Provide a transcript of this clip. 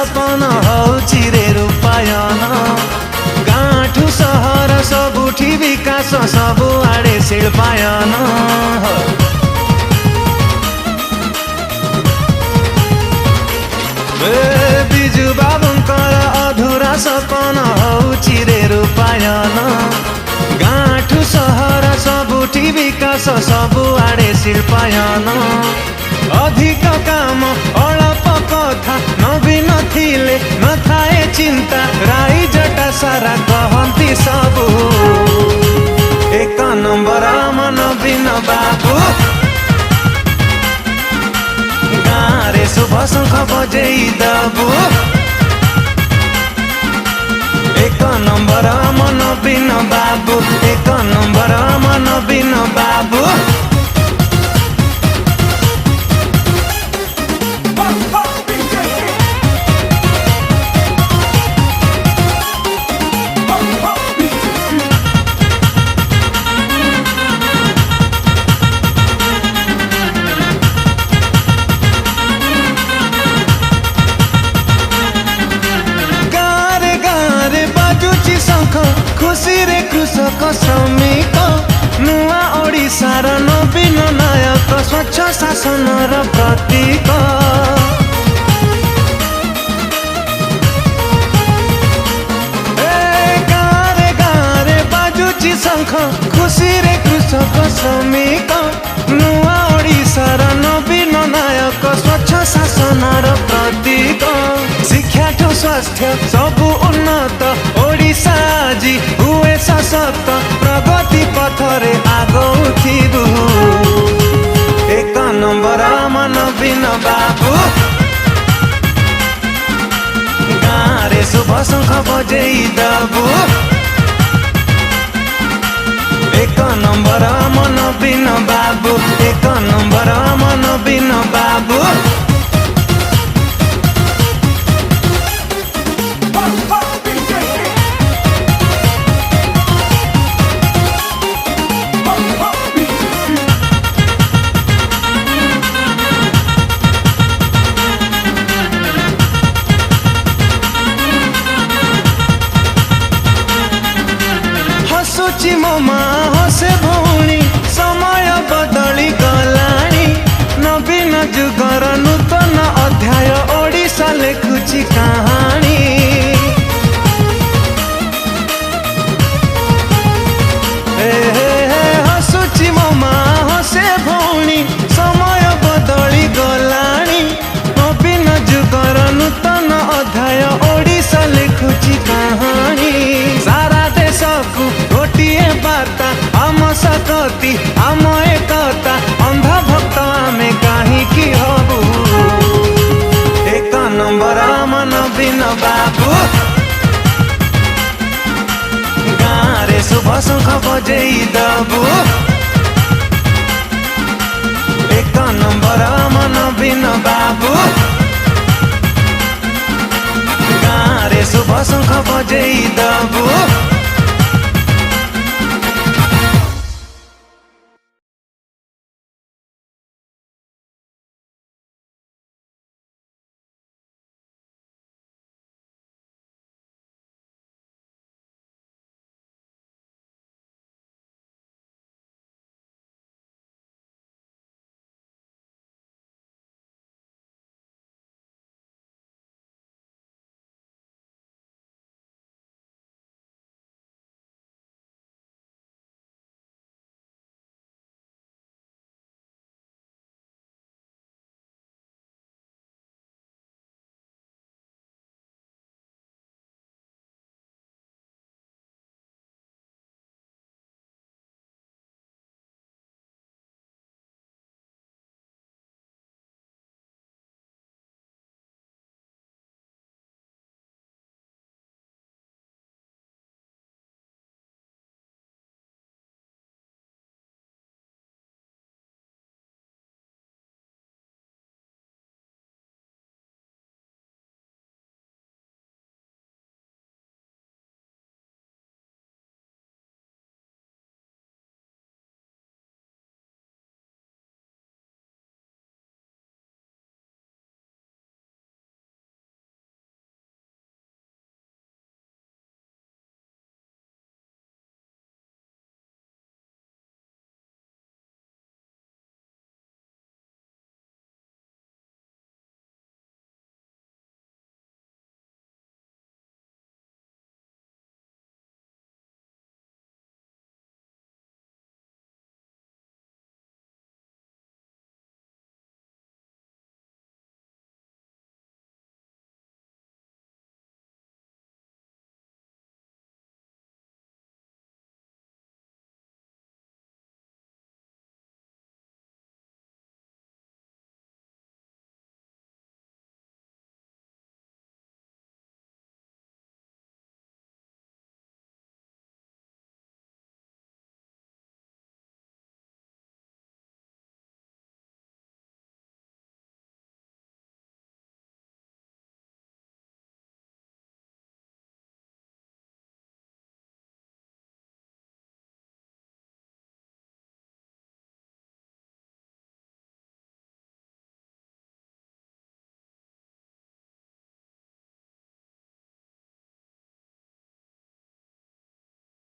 सपन हौची रे रूपायन गाँठु सहर सबुठी विकास सबुआडे शिल्पायन बिजु बाबुंकर अधुरा सपन हौची रे रूपायन गाँठु सहर सबुठी विकास सबुआडे शिल्पायन अधिक काम अल्प कथा नवीन थिले नथाए चिंता राई जटा सारा कहंती सबु एक नंबर मन नवीन बाबू गाँरे शुभ शंख बजेई दबु एक नंबर मन नवीन बाबू एक नंबर मन नवीन बाबू खुशी रे कृषक श्रमिक नुआ ओडिशार नवीन नायक स्वच्छ शासनर प्रतीक गाँरे बाजुची शंख खुशी रे कृषक श्रमिक नुआ ओडिशार नवीन नायक स्वच्छ शासनर प्रतीक शिक्षा ठो स्वास्थ्य सबु उन्नत ओडिशा जी हुए सशक्त प्रगति पथरे आगौथिबु एक नंबर मन नवीन बाबू गाँरे शुभ शंख बजेई दबु एक नंबर मन नवीन बाबू एक नंबर मन नवीन बाबू हसुची मो माँ हसे भौणी समय बदली गलाणी नवीन जुगर नूतन अध्याय ओडिशा लेखुची कहानी हसुची मो माँ हसे भौणी समय बदली गलाणी नवीन जुगर नूतन अध्याय ओडिशा लेखुची कहानी सारा देशकु गोटिए बार्ता आम सकती आम एकता अंधा भक्त आमे काहींकि हबु एक नंबर मन नवीन बाबू गाँरे शुभ शंख बजेई दबु एक नंबर मन नवीन बाबू गाँरे शुभ शंख